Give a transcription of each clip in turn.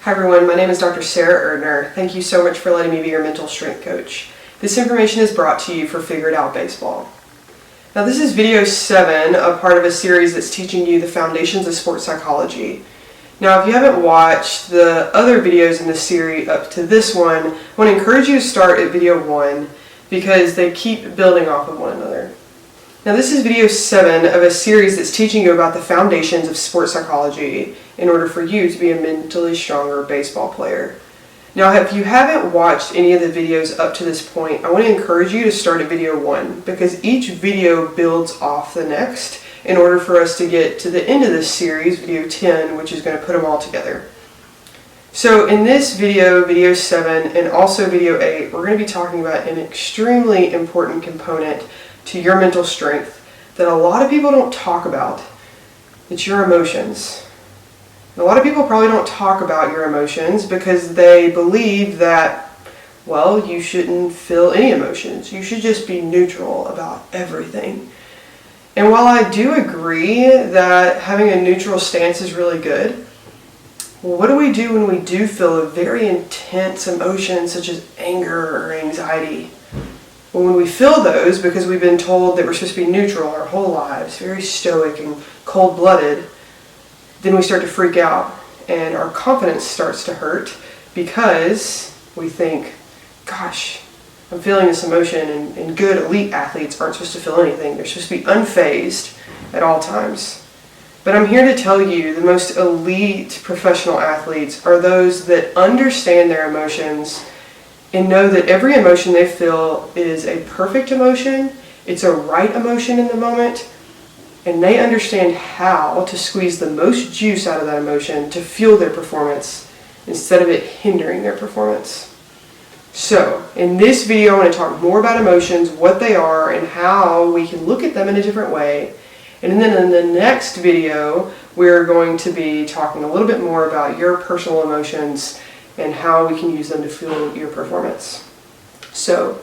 Hi everyone, my name is Dr. Sara Erdner. Thank you so much for letting me be your mental strength coach. This information is brought to you for Figure It Out Baseball. Now this is video 7, a part of a series that's teaching you the foundations of sports psychology. Now if you haven't watched the other videos in this series up to this one, I want to encourage you to start at video 1 because they keep building off of one another. Now this is video 7 of a series that's teaching you about the foundations of sports psychology in order for you to be a mentally stronger baseball player. Now if you haven't watched any of the videos up to this point, I want to encourage you to start at video 1 because each video builds off the next in order for us to get to the end of this series, video 10, which is going to put them all together. So in this video, video 7, and also video 8, we're going to be talking about an extremely important component to your mental strength that a lot of people don't talk about. It's your emotions. A lot of people probably don't talk about your emotions because they believe that, well, you shouldn't feel any emotions. You should just be neutral about everything. And while I do agree that having a neutral stance is really good, well, what do we do when we do feel a very intense emotion such as anger or anxiety? Well, when we feel those, because we've been told that we're supposed to be neutral our whole lives, very stoic and cold-blooded, then we start to freak out and our confidence starts to hurt because we think, gosh, I'm feeling this emotion, and good elite athletes aren't supposed to feel anything. They're supposed to be unfazed at all times. But I'm here to tell you the most elite professional athletes are those that understand their emotions and know that every emotion they feel is a perfect emotion, it's a right emotion in the moment, and they understand how to squeeze the most juice out of that emotion to fuel their performance instead of it hindering their performance. So, in this video I want to talk more about emotions, what they are, and how we can look at them in a different way. And then in the next video, we're going to be talking a little bit more about your personal emotions and how we can use them to fuel your performance. So,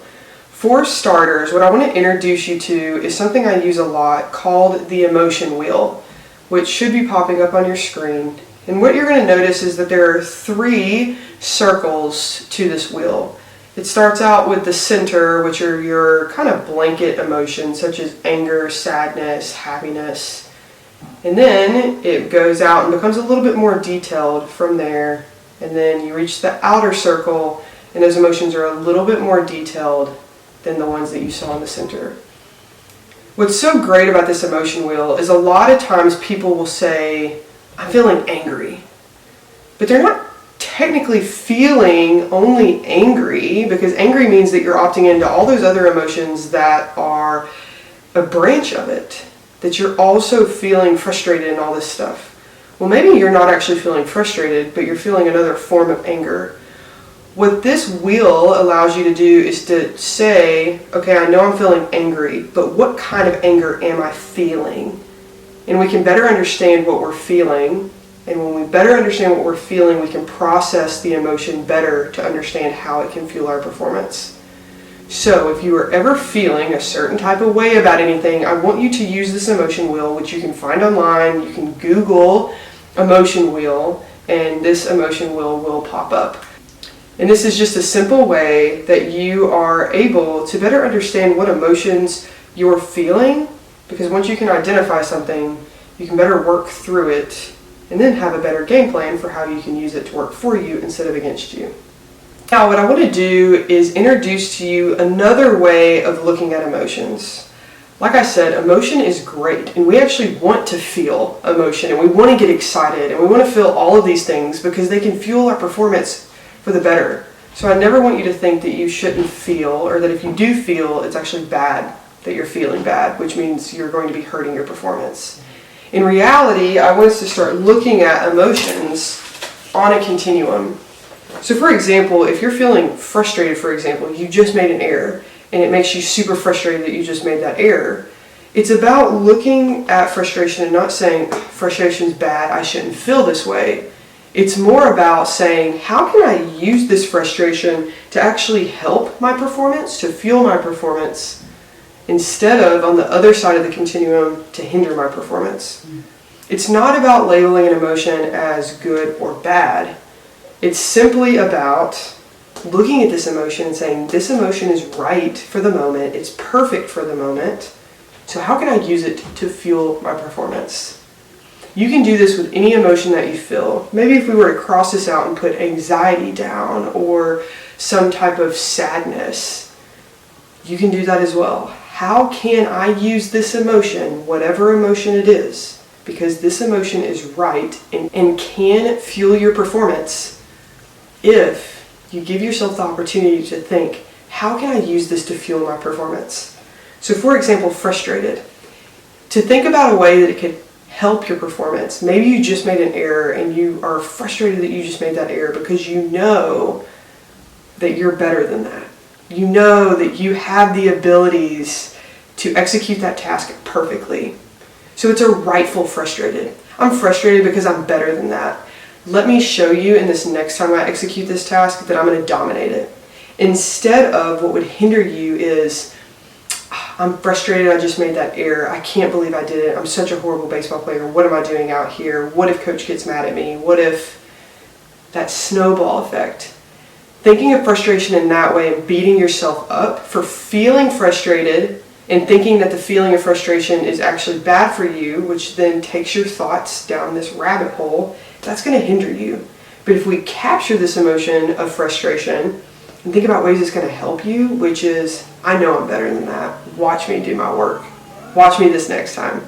for starters, what I want to introduce you to is something I use a lot called the emotion wheel, which should be popping up on your screen. And what you're going to notice is that there are 3 circles to this wheel. It starts out with the center, which are your kind of blanket emotions such as anger, sadness, happiness. And then it goes out and becomes a little bit more detailed from there. And then you reach the outer circle, and those emotions are a little bit more detailed than the ones that you saw in the center. What's so great about this emotion wheel is a lot of times people will say, I'm feeling angry. But they're not technically feeling only angry, because angry means that you're opting into all those other emotions that are a branch of it, that you're also feeling frustrated and all this stuff. Well, maybe you're not actually feeling frustrated, but you're feeling another form of anger. What this wheel allows you to do is to say, okay, I know I'm feeling angry, but what kind of anger am I feeling? And we can better understand what we're feeling. And when we better understand what we're feeling, we can process the emotion better to understand how it can fuel our performance. So if you are ever feeling a certain type of way about anything, I want you to use this emotion wheel, which you can find online. You can Google emotion wheel, and this emotion wheel will pop up. And this is just a simple way that you are able to better understand what emotions you're feeling, because once you can identify something, you can better work through it and then have a better game plan for how you can use it to work for you instead of against you. Now what I want to do is introduce to you another way of looking at emotions. Like I said, emotion is great, and we actually want to feel emotion, and we want to get excited, and we want to feel all of these things because they can fuel our performance for the better. So I never want you to think that you shouldn't feel, or that if you do feel, it's actually bad that you're feeling bad, which means you're going to be hurting your performance. In reality, I want us to start looking at emotions on a continuum. So for example, if you're feeling frustrated, for example, you just made an error, and it makes you super frustrated that you just made that error. It's about looking at frustration and not saying, frustration's bad, I shouldn't feel this way. It's more about saying, how can I use this frustration to actually help my performance, to fuel my performance, instead of, on the other side of the continuum, to hinder my performance. It's not about labeling an emotion as good or bad. It's simply about looking at this emotion and saying, this emotion is right for the moment, it's perfect for the moment, so how can I use it to fuel my performance? You can do this with any emotion that you feel. Maybe if we were to cross this out and put anxiety down or some type of sadness, you can do that as well. How can I use this emotion, whatever emotion it is, because this emotion is right and can fuel your performance if you give yourself the opportunity to think, how can I use this to fuel my performance? So for example, frustrated. To think about a way that it could help your performance. Maybe you just made an error and you are frustrated that you just made that error because you know that you're better than that. You know that you have the abilities to execute that task perfectly. So it's a rightful frustrated. I'm frustrated because I'm better than that. Let me show you in this next time I execute this task that I'm going to dominate it. Instead of what would hinder you is, I'm frustrated, I just made that error. I can't believe I did it. I'm such a horrible baseball player. What am I doing out here? What if coach gets mad at me? What if that snowball effect? Thinking of frustration in that way and beating yourself up for feeling frustrated and thinking that the feeling of frustration is actually bad for you, which then takes your thoughts down this rabbit hole, that's going to hinder you. But if we capture this emotion of frustration and think about ways it's going to help you, which is, I know I'm better than that. Watch me do my work. Watch me this next time.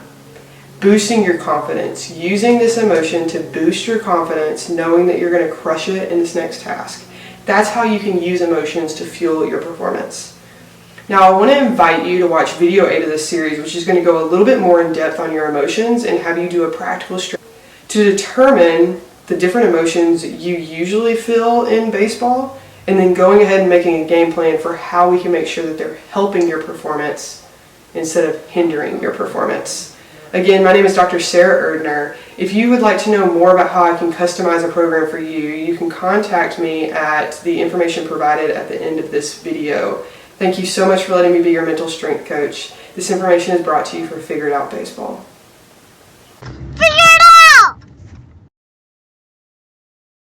Boosting your confidence. Using this emotion to boost your confidence, knowing that you're going to crush it in this next task. That's how you can use emotions to fuel your performance. Now I want to invite you to watch video 8 of this series, which is going to go a little bit more in depth on your emotions and have you do a practical strategy to determine the different emotions you usually feel in baseball, and then going ahead and making a game plan for how we can make sure that they're helping your performance instead of hindering your performance. Again, my name is Dr. Sara Erdner. If you would like to know more about how I can customize a program for you, you can contact me at the information provided at the end of this video. Thank you so much for letting me be your mental strength coach. This information is brought to you from Figured Out Baseball.